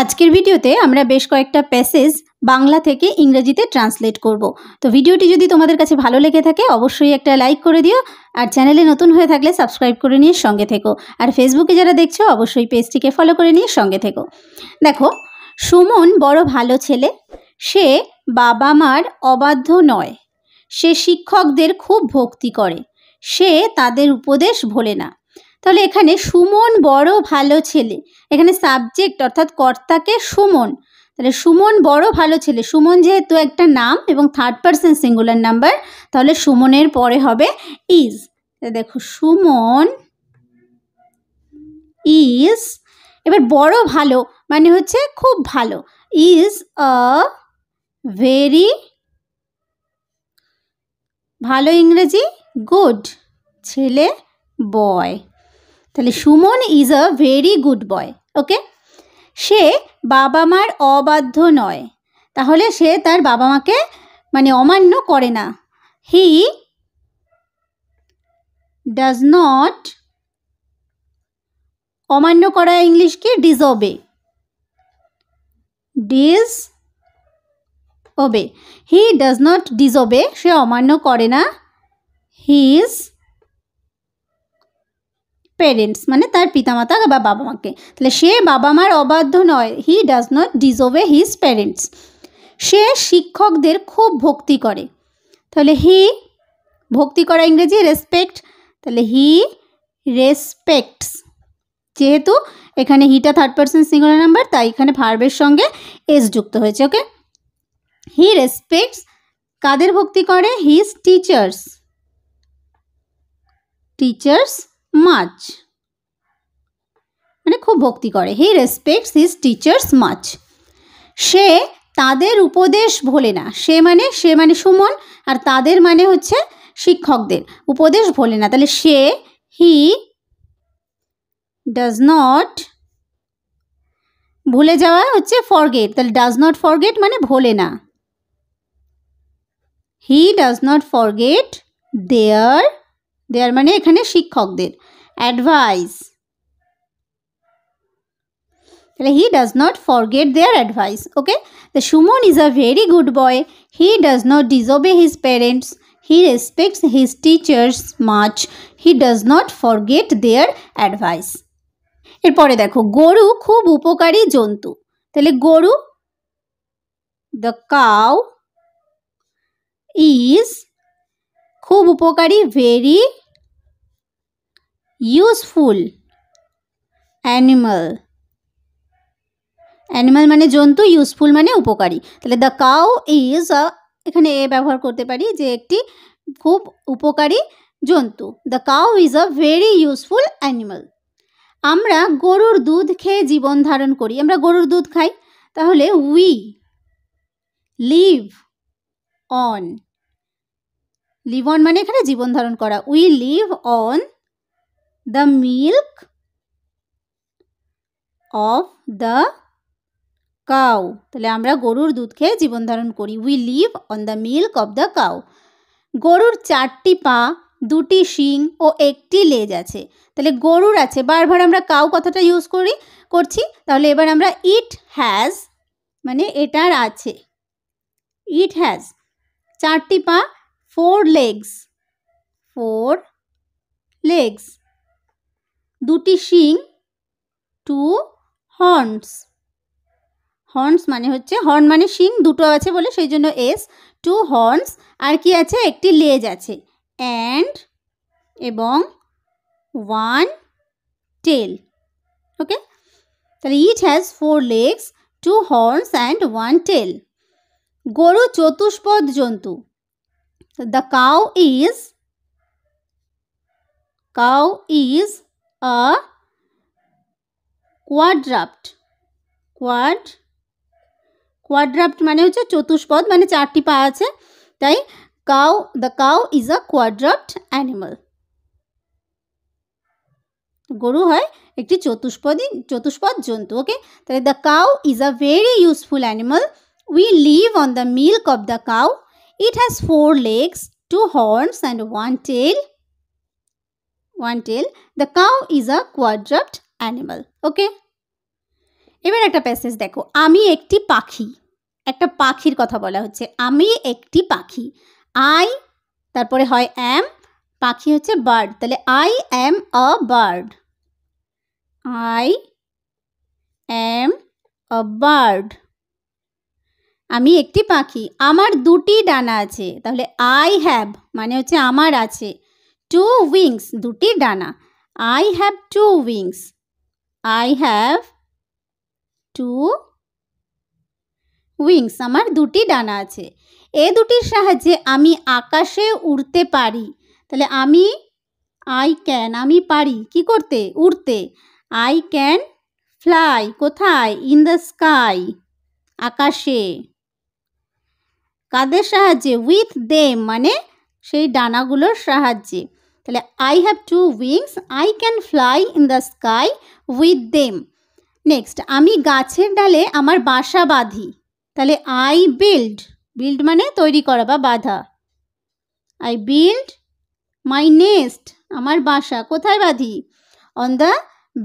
আজকের ভিডিওতে আমরা বেশ কয়েকটা প্যাসেজ বাংলা থেকে ইংরেজিতে ট্রান্সলেট করব। তো ভিডিওটি যদি তোমাদের কাছে ভালো লেগে থাকে অবশ্যই একটা লাইক করে দিও, আর চ্যানেলে নতুন হয়ে থাকলে সাবস্ক্রাইব করে নিয়ে সঙ্গে থেকো, আর ফেসবুকে যারা দেখছো অবশ্যই পেজটিকে ফলো করে নিয়ে সঙ্গে থেকো। দেখো, সুমন বড় ভালো ছেলে, সে বাবা মার অবাধ্য নয়, সে শিক্ষকদের খুব ভক্তি করে, সে তাদের উপদেশ ভোলে না। তাহলে এখানে সুমন বড় ভালো ছেলে, এখানে সাবজেক্ট অর্থাৎ কর্তাকে সুমন, তাহলে সুমন বড় ভালো ছেলে। সুমন যেহেতু একটা নাম এবং থার্ড পারসন সিঙ্গুলার নাম্বার, তাহলে সুমনের পরে হবে ইজ। দেখো সুমন ইজ, এবার বড় ভালো মানে হচ্ছে খুব ভালো, ইজ আ ভেরি, ভালো ইংরেজি গুড, ছেলে বয়। তাহলে Suman is a very good boy. Okay, সে বাবা মার অবাধ্য নয়, তাহলে সে তার বাবা মাকে মানে অমান্য করে না। হি ডাজ নট, অমান্য করা ইংলিশ কি ডিসওবে, ডিসওবে, হি ডাজ নট ডিসওবে, সে অমান্য করে না হিজ পেরেন্টস মানে তার পিতামাতা বা বাবা মাকে। তাহলে সে বাবা মার অবাধ্য নয়, he does not disobey his parents. সে শিক্ষকদের খুব ভক্তি করে, তাহলে হি, ভক্তি করা ইংরেজি রেসপেক্ট, তাহলে হি রেসপেক্টস, যেহেতু এখানে হিটা থার্ড পারসন সিঙ্গুলার নাম্বার তাই এখানে ভার্বের সঙ্গে এস যুক্ত হয়েছে। ওকে, হি রেসপেক্টস, কাদের ভক্তি করে, হিজ টিচার্স, টিচার্স মাচ, মানে খুব ভক্তি করে, হি রেসপেক্টস হিজ টিচার্স মাচ। সে তাদের উপদেশ ভোলে না, সে মানে সুমন, আর তাদের মানে হচ্ছে শিক্ষকদের, উপদেশ ভোলে না, তাহলে সে হি ডাজ নট, ভুলে যাওয়া হচ্ছে ফরগেট, তাহলে ডাজ নট ফরগেট মানে ভোলে না, he does not forget their, their মানে এখানে শিক্ষকদের, অ্যাডভাইস, তাহলে he does not forget their advice. Okay, the Suman is a very good boy, he does not disobey his parents, he respects his teachers much, he does not forget their advice. এরপরে দেখো, গরু খুব উপকারী জন্তু, তাহলে গরু, the cow is, খুব উপকারী ভেরি ইউজফুল অ্যানিমাল, অ্যানিমাল মানে জন্তু, ইউজফুল মানে উপকারী, তাহলে দ্য কাউ ইজ আ, এখানে এ ব্যবহার করতে পারি যে একটি খুব উপকারী জন্তু, the cow is a very useful animal. আমরা গরুর দুধ খেয়ে জীবন ধারণ করি, আমরা গরুর দুধ খাই, তাহলে we live on, live on মানে এখানে জীবন ধারণ করা, we live on the milk of the cow, তাহলে আমরা গরুর দুধ খেয়ে জীবন ধারণ করি, we live on the milk of the cow. গরুর 4টি পা, 2টি শিং ও 1টি লেজ আছে, তাহলে গরুর আছে, বারবার আমরা কাউ কথাটা ইউজ করছি, তাহলে এবার আমরা ইট হ্যাজ মানে এটার আছে, ইট হ্যাজ 4টি পা, 4 legs, 4 legs, 2টি শিং, 2 horns, হর্নস মানে হচ্ছে, হর্ন মানে শিং, দুটো আছে বলে সেই জন্য এস, 2 horns, আর কি আছে, একটি লেজ আছে, অ্যান্ড এবং 1 tail। ওকে, তাহলে ইট has 4 legs, 2 horns and 1 tail। গরু চতুষ্পদ জন্তু, the cow is a quadruped, quadruped মানে হচ্ছে চতুষ্পদ, মানে 4টি পা আছে, তাই the cow is a quadruped animal. গরু হয় একটি চতুষ্পদ জন্তু। ওকে, তাহলে the cow is a very useful animal, we live on the milk of the cow, it has 4 legs, 2 horns and 1 tail, the cow is a quadruped animal. ওকে, এবার একটা passage দেখো, আমি একটি পাখি, একটা পাখির কথা বলা হচ্ছে, আমি একটি পাখি। আই তারপরে হয় অ্যাম, পাখি হচ্ছে বার্ড, তাহলে I am a bird, I am a bird. আমি একটি পাখি, আমার দুটি ডানা আছে, তাহলে আই হ্যাভ মানে হচ্ছে আমার আছে, টু উইংস দুটি ডানা, I have to wings, I have to wings আমার দুটি ডানা আছে। এ দুটির সাহায্যে আমি আকাশে উড়তে পারি, তাহলে আমি আই ক্যান আমি পারি কি করতে, উড়তে, আই ক্যান ফ্লাই কোথায়, ইন দ্য স্কাই আকাশে। কাদের সাহায্যে, উইথ দেম মানে সেই ডানাগুলোর সাহায্যে, তাহলে I have to wings, I can fly in the sky with them. Next, আমি গাছের ডালে আমার বাসা বাঁধি, তাহলে আই বিল্ড, বিল্ড মানে তৈরি করা বা বাঁধা, আই বিল্ড মাই নেস্ট আমার বাসা কোথায় বাঁধি, on the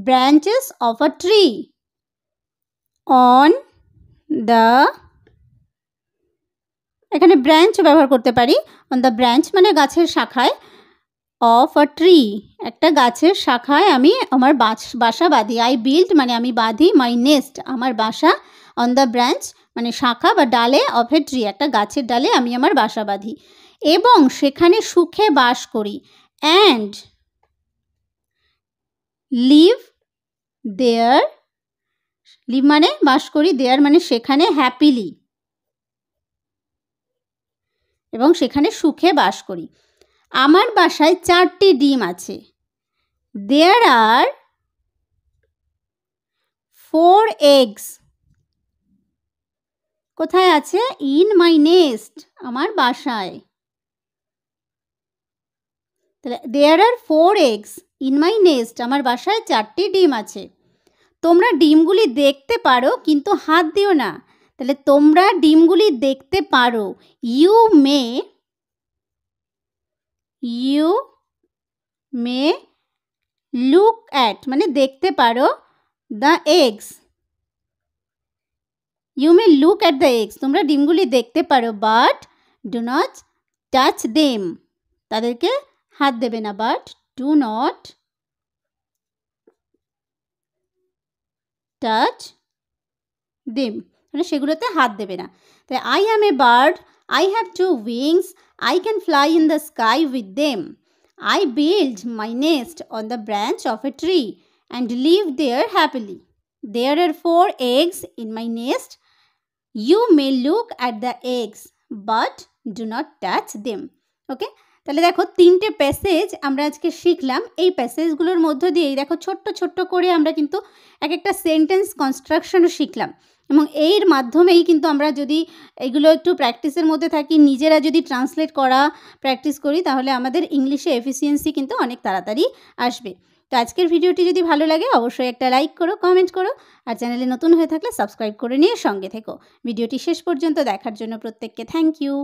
branches of a tree, on the, এখানে ব্রাঞ্চ ব্যবহার করতে পারি, অন দ্য ব্রাঞ্চ মানে গাছের শাখায়, অফ আ ট্রি একটা গাছের শাখায় আমি আমার বাসা বাঁধি, আই বিল্ড মানে আমি বাঁধি, মাই নেস্ট আমার বাসা, অন দ্য ব্রাঞ্চ মানে শাখা বা ডালে, অফ এ ট্রি একটা গাছের ডালে আমি আমার বাসা বাঁধি, এবং সেখানে সুখে বাস করি, অ্যান্ড লিভ দেয়ার, লিভ মানে বাস করি, দেয়ার মানে সেখানে, হ্যাপিলি এবং সেখানে সুখে বাস করি। আমার বাসায় 4টি ডিম আছে, দেয়ার আর 4 eggs, কোথায় আছে, ইন মাই নেস্ট আমার বাসায়, তাহলে দেয়ার আর 4 eggs ইন মাই নেস্ট আমার বাসায় 4টি ডিম আছে। তোমরা ডিমগুলি দেখতে পারো কিন্তু হাত দিও না, তাহলে তোমরা ডিমগুলি দেখতে পারো, ইউ মে লুক অ্যাট মানে দেখতে পারো, the eggs, you may look at the eggs তোমরা ডিমগুলি দেখতে পারো, but do not touch them তাদেরকে হাত দেবে না, but do not touch them মানে সেগুলোতে হাত দেবে না। তাই I am a bird, I have 2 wings, I can fly in the sky with them, I build my nest on the branch of a tree and live there happily. There are 4 eggs in my nest. You may look at the eggs, but do not touch them. Okay? তাহলে দেখো 3টে passage আমরা আজকে শিখলাম। এই প্যাসেজগুলোর মধ্য দিয়েই দেখো ছোট্ট ছোট্ট করে আমরা কিন্তু এক একটা সেন্টেন্স কনস্ট্রাকশনও শিখলাম, এবং এর মাধ্যমেই কিন্তু আমরা যদি এগুলো একটু প্র্যাকটিসের মধ্যে থাকি, নিজেরা যদি ট্রান্সলেট করা প্র্যাকটিস করি, তাহলে আমাদের ইংলিশে এফিসিয়েন্সি কিন্তু অনেক তাড়াতাড়ি আসবে। তো আজকের ভিডিওটি যদি ভালো লাগে অবশ্যই একটা লাইক করো, কমেন্ট করো, আর চ্যানেলে নতুন হয়ে থাকলে সাবস্ক্রাইব করে নিয়ে সঙ্গে থেকো। ভিডিওটি শেষ পর্যন্ত দেখার জন্য প্রত্যেককে থ্যাংক ইউ।